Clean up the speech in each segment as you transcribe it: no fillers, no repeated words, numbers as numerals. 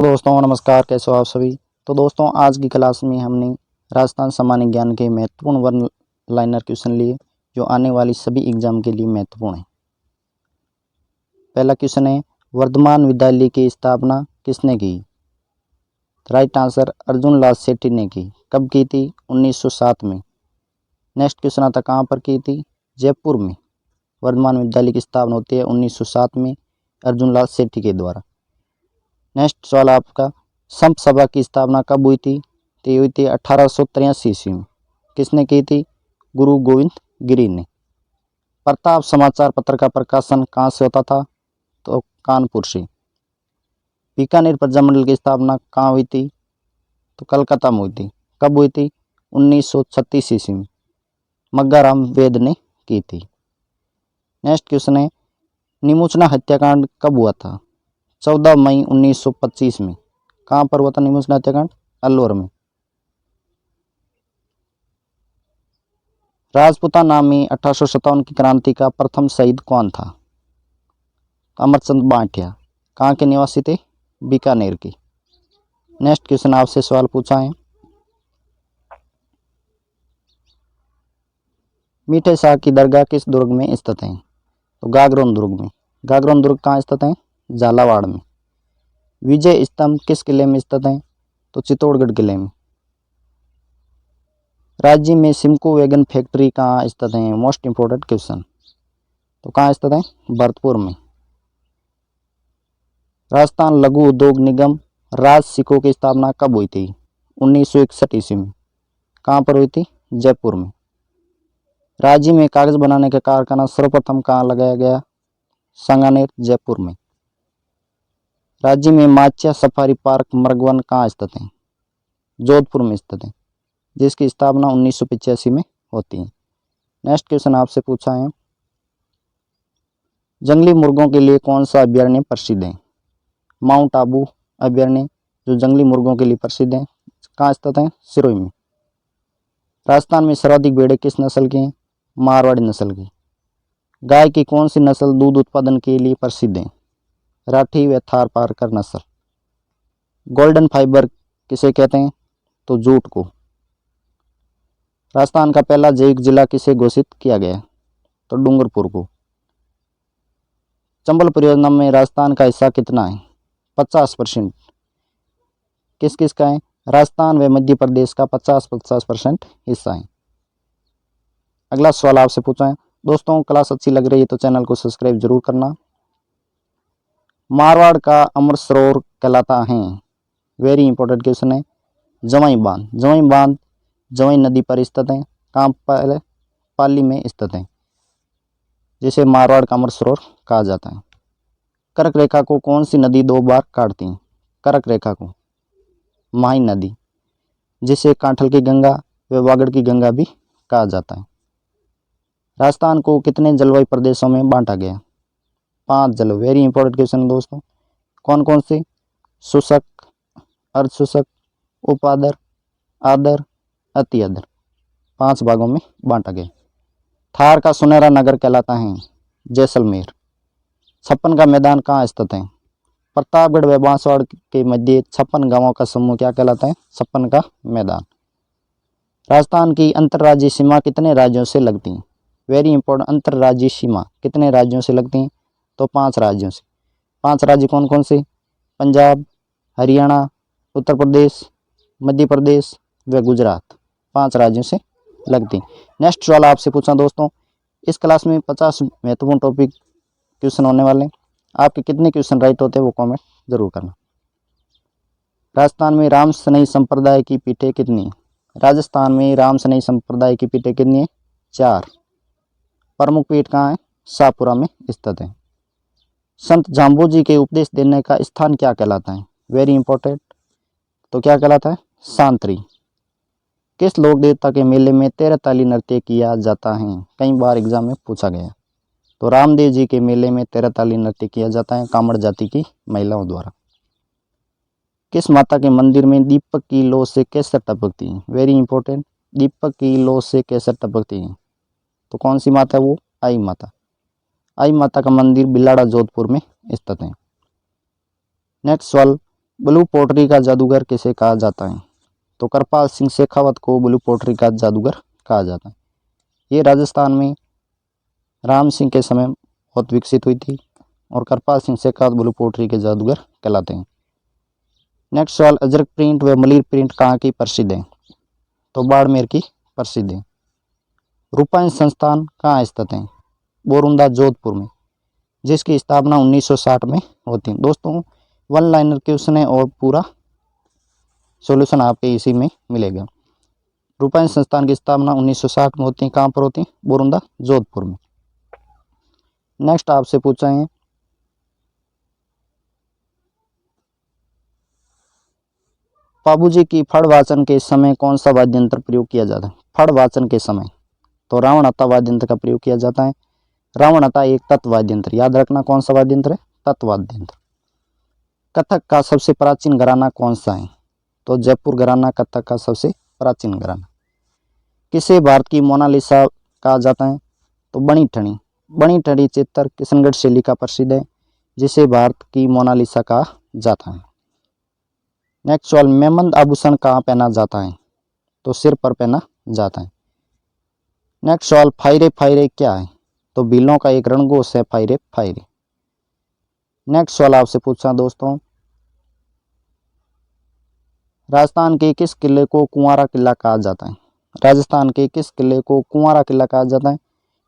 तो दोस्तों नमस्कार, कैसे हो आप सभी। तो दोस्तों आज की क्लास में हमने राजस्थान सामान्य ज्ञान के महत्वपूर्ण वन लाइनर क्वेश्चन लिए जो आने वाली सभी एग्जाम के लिए महत्वपूर्ण है। पहला क्वेश्चन है, वर्धमान विद्यालय की स्थापना किसने की। राइट आंसर अर्जुन लाल सेठी ने की। कब की थी? 1907 में। नेक्स्ट क्वेश्चन आता, कहाँ पर की थी? जयपुर में। वर्धमान विद्यालय की स्थापना होती है 1907 में अर्जुन लाल सेठी के द्वारा। नेक्स्ट सवाल आपका, संत सभा की स्थापना कब हुई थी? तो ये हुई थी 1883 ईस्वी में। किसने की थी? गुरु गोविंद गिरी ने। प्रताप समाचार पत्र का प्रकाशन कहाँ से होता था? तो कानपुर से। बीकानेर प्रजामंडल की स्थापना कहाँ हुई थी? तो कलकत्ता में हुई थी। कब हुई थी? 1936 ईस्वी में मग्गाराम वेद ने की थी। नेक्स्ट क्वेश्चन है, निमुचना हत्याकांड कब हुआ था? 14 मई 1925 में। कहाँ पर हुआ था निमुचना हत्याकांड? अलवर में। राजपूताना में 1857 की क्रांति का प्रथम शहीद कौन था? अमरचंद बांटिया। कहाँ के निवासी थे? बीकानेर के। नेक्स्ट क्वेश्चन आपसे सवाल पूछा है, मीठे शाह की दरगाह किस दुर्ग में स्थित है? तो गागरोन दुर्ग में। गागरोन दुर्ग कहाँ स्थित है? झालावाड़ में। विजय स्तंभ किस किले में स्थित है? तो चित्तौड़गढ़ किले में। राज्य में सिमको वैगन फैक्ट्री कहाँ स्थित है? Most important question. तो कहाँ स्थित है? भरतपुर में। राजस्थान लघु उद्योग निगम राज सिको की स्थापना कब हुई थी? 1961 ईस्वी में। कहाँ पर हुई थी? जयपुर में। राज्य में कागज बनाने का कारखाना सर्वप्रथम कहाँ लगाया गया? सांगानेर जयपुर में। राज्य में माच्या सफारी पार्क मरगवन कहाँ स्थित है? जोधपुर में स्थित है, जिसकी स्थापना 1985 में होती है। नेक्स्ट क्वेश्चन आपसे पूछा है, जंगली मुर्गों के लिए कौन सा अभयारण्य प्रसिद्ध है? माउंट आबू अभयारण्य जो जंगली मुर्गों के लिए प्रसिद्ध है, कहाँ स्थित है? सिरोही में। राजस्थान में सर्वाधिक भेड़ें किस नस्ल की हैं? मारवाड़ी नस्ल की। गाय की कौन सी नस्ल दूध उत्पादन के लिए प्रसिद्ध है? राठी व थारपारकर नस्ल। गोल्डन फाइबर किसे कहते हैं? तो जूट को। राजस्थान का पहला जैविक जिला किसे घोषित किया गया? तो डूंगरपुर को। चंबल परियोजना में राजस्थान का हिस्सा कितना है? 50%। किस किस का है? राजस्थान व मध्य प्रदेश का 50% हिस्सा है। अगला सवाल आपसे पूछा है, दोस्तों क्लास अच्छी लग रही है तो चैनल को सब्सक्राइब जरूर करना। मारवाड़ का अमर सरोवर कहलाता है? वेरी इंपॉर्टेंट क्वेश्चन है। जवाई बांध। जवाई बांध जवाई नदी पर स्थित है। कहाँ पर? पाली में स्थित है, जिसे मारवाड़ का अमर सरोवर कहा जाता है। कर्क रेखा को कौन सी नदी 2 बार काटती है? कर्क रेखा को माही नदी, जिसे कांठल की गंगा व वागड़ की गंगा भी कहा जाता है। राजस्थान को कितने जलवायु प्रदेशों में बांटा गया? 5 जलवायु। वेरी इंपॉर्टेंट क्वेश्चन दोस्तों। कौन कौन से? शुष्क, अर्ध शुष्क, उपादर, आदर, अति आदर। 5 भागों में बांटा गया। थार का सुनहरा नगर कहलाता है? जैसलमेर। छप्पन का मैदान कहाँ स्थित है? प्रतापगढ़ व बांसवाड़ा के मध्य 56 गांवों का समूह क्या कहलाता है? 56 का मैदान। राजस्थान की अंतर्राज्यीय सीमा कितने राज्यों से लगती है? वेरी इंपॉर्टेंट, अंतर्राज्यीय सीमा कितने राज्यों से लगती है? तो 5 राज्यों से। 5 राज्य कौन कौन से? पंजाब, हरियाणा, उत्तर प्रदेश, मध्य प्रदेश व गुजरात। 5 राज्यों से लगती है। नेक्स्ट सवाल आपसे पूछा दोस्तों, इस क्लास में 50 महत्वपूर्ण टॉपिक क्वेश्चन होने वाले हैं। आपके कितने क्वेश्चन राइट होते हैं वो कमेंट जरूर करना। राजस्थान में राम सनई संप्रदाय की पीठें कितनी है? राजस्थान में राम सनई संप्रदाय की पीठें कितनी है? 4। प्रमुख पीठ कहाँ है? शाहपुरा में स्थित है। संत जाम्बू जी के उपदेश देने का स्थान क्या कहलाता है? वेरी इंपॉर्टेंट, तो क्या कहलाता है? सांतरी। किस लोक देवता के मेले में 13 ताली नृत्य किया जाता है? कई बार एग्जाम में पूछा गया। तो रामदेव जी के मेले में 13 ताली नृत्य किया जाता है कामड़ जाति की महिलाओं द्वारा। किस माता के मंदिर में दीपक की लौ से केसर टपकती है? वेरी इंपॉर्टेंट, दीपक की लौ से केसर टपकती है। तो कौन सी माता है वो? आई माता। आई माता का मंदिर बिलाड़ा जोधपुर में स्थित है। नेक्स्ट सवाल, ब्लू पोटरी का जादूगर किसे कहा जाता है? तो कृपाल सिंह शेखावत को ब्लू पोटरी का जादूगर कहा जाता है। ये राजस्थान में राम सिंह के समय बहुत विकसित हुई थी और कृपाल सिंह शेखावत ब्लू पोटरी के जादूगर कहलाते हैं। नेक्स्ट सवाल, अजरक प्रिंट व मलिर प्रिंट कहाँ की प्रसिद्ध है? तो बाड़मेर की प्रसिद्ध है। रूपायन संस्थान कहाँ स्थित है? बोरुंदा जोधपुर में, जिसकी स्थापना 1960 में होती है। दोस्तों वन लाइनर क्वेश्चन है और पूरा सॉल्यूशन आपके इसी में मिलेगा। रूपायन संस्थान की स्थापना 1960 में होती है। कहाँ पर होती है? बोरुंदा जोधपुर में। नेक्स्ट आपसे पूछा है, बाबूजी की फड़ वाचन के समय कौन सा वाद्य यंत्र प्रयोग किया जाता है? फड़ वाचन के समय तो रावणहत्था वाद्य यंत्र का प्रयोग किया जाता है। रावणहत्था एक तत्व वाद्य यंत्र, याद रखना कौन सा वाद्य यंत्र है? तत्व वाद्य यंत्र। कथक का सबसे प्राचीन घराना कौन सा है? तो जयपुर घराना कथक का सबसे प्राचीन घराना। किसे भारत की मोनालिसा कहा जाता है? तो बनी ठनी। बनी ठनी चित्र किशनगढ़ शैली का प्रसिद्ध है, जिसे भारत की मोनालिसा कहा जाता है। नेक्स्ट सवाल, मेमंद आभूषण कहाँ पहना जाता है? तो सिर पर पहना जाता है। नेक्स्ट सवाल, फायरे फायरे क्या है? तो बिलों का एक रणघोष है फायरे फायरे। नेक्स्ट सवाल आपसे पूछा दोस्तों, राजस्थान के किस किले को कुंवारा किला कहा जाता है? राजस्थान के किस किले को कुंवारा किला कहा जाता है?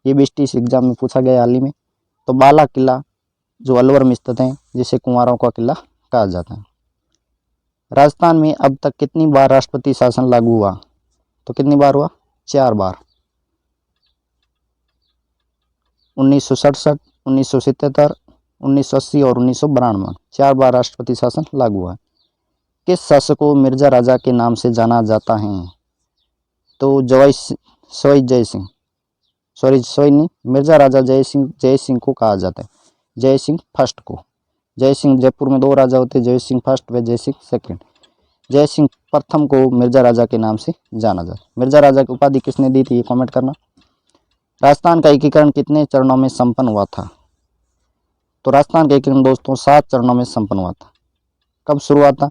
ये भी इस एग्जाम में पूछा गया हाल ही में। तो बाला किला जो अलवर में स्थित है, जिसे कुंवारों का किला कहा जाता है। राजस्थान में अब तक कितनी बार राष्ट्रपति शासन लागू हुआ? तो कितनी बार हुआ? 4 बार। 1967, 1977, 1980 और 1992। 4 बार राष्ट्रपति शासन लागू हुआ। किस शासक को मिर्जा राजा के नाम से जाना जाता है? तो मिर्जा राजा जय सिंह को कहा जाता है। जय सिंह फर्स्ट को। जय सिंह जयपुर में 2 राजा होते, जय सिंह फर्स्ट व जय सिंह सेकंड। जय सिंह प्रथम को मिर्जा राजा के नाम से जाना जाता है। मिर्जा राजा की उपाधि किसने दी थी, ये कमेंट करना। राजस्थान का एकीकरण कितने चरणों में संपन्न हुआ था? तो राजस्थान का एकीकरण दोस्तों 7 चरणों में संपन्न हुआ था। कब शुरू हुआ था?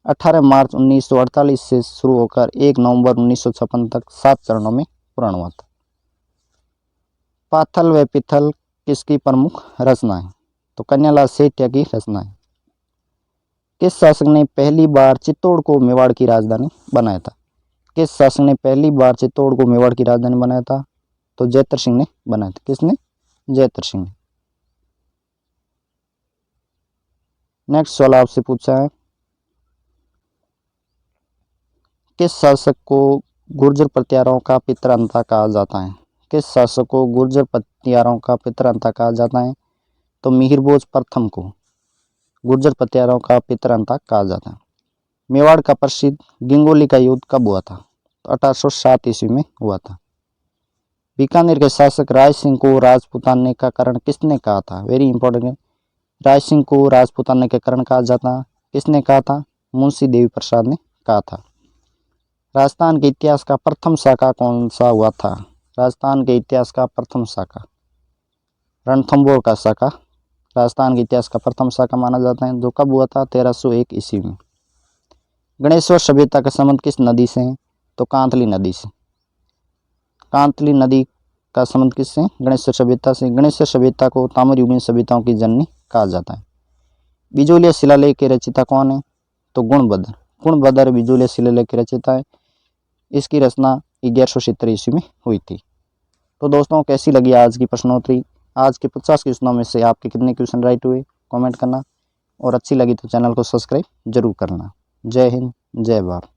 18 मार्च 1948 से शुरू होकर 1 नवंबर 1956 तक 7 चरणों में पूर्ण हुआ था। पाथल व पिथल किसकी प्रमुख रचना है? तो कन्यालाल सेठिया की रचना है। किस शासक ने पहली बार चित्तौड़ को मेवाड़ की राजधानी बनाया था? किस शासक ने पहली बार चित्तौड़ को मेवाड़ की राजधानी बनाया था? तो जयत्र सिंह ने बनाया था। किसने? जयत्र सिंह ने। नेक्स्ट सवाल आपसे पूछा है, किस शासक को गुर्जर प्रतिहारों का पितरअंता कहा जाता है? किस शासक को गुर्जर प्रतिहारों का पितरअंता कहा जाता है? तो मिहिरभोज प्रथम को गुर्जर प्रतिहारों का पितरअंता कहा जाता है। मेवाड़ का प्रसिद्ध गिंगोली का युद्ध कब हुआ था? तो 1807 ईस्वी में हुआ था। बीकानेर के शासक राय सिंह को राजपूताने का कारण किसने कहा था? वेरी इंपॉर्टेंट है। राय सिंह को राजपूताने के कारण कहा जाता, किसने कहा था? मुंशी देवी प्रसाद ने कहा था। राजस्थान के इतिहास का प्रथम शाखा कौन सा हुआ था? राजस्थान के इतिहास का प्रथम शाखा रणथंभौर का शाखा राजस्थान के इतिहास का प्रथम शाखा माना जाता है, जो कब हुआ था? 1301 ईस्वी में। गणेश्वर सभ्यता का संबंध किस नदी से है? तो कांतली नदी से। कांतली नदी का संबंध किससे? गणेश्वर सभ्यता से। गणेश्वर सभ्यता को ताम्रयुगीन सभ्यताओं की जननी कहा जाता है। बिजोलिया शिलालेख के रचयिता कौन है? तो गुणभद्र। गुणभद्र बिजोलिया शिलालेख के रचयिता है। इसकी रचना 1170 ईस्वी में हुई थी। तो दोस्तों कैसी लगी आज की प्रश्नोत्तरी? आज के 50 क्वेश्चनों में से आपके कितने क्वेश्चन राइट हुए, कमेंट करना, और अच्छी लगी तो चैनल को सब्सक्राइब जरूर करना। जय हिंद, जय भारत।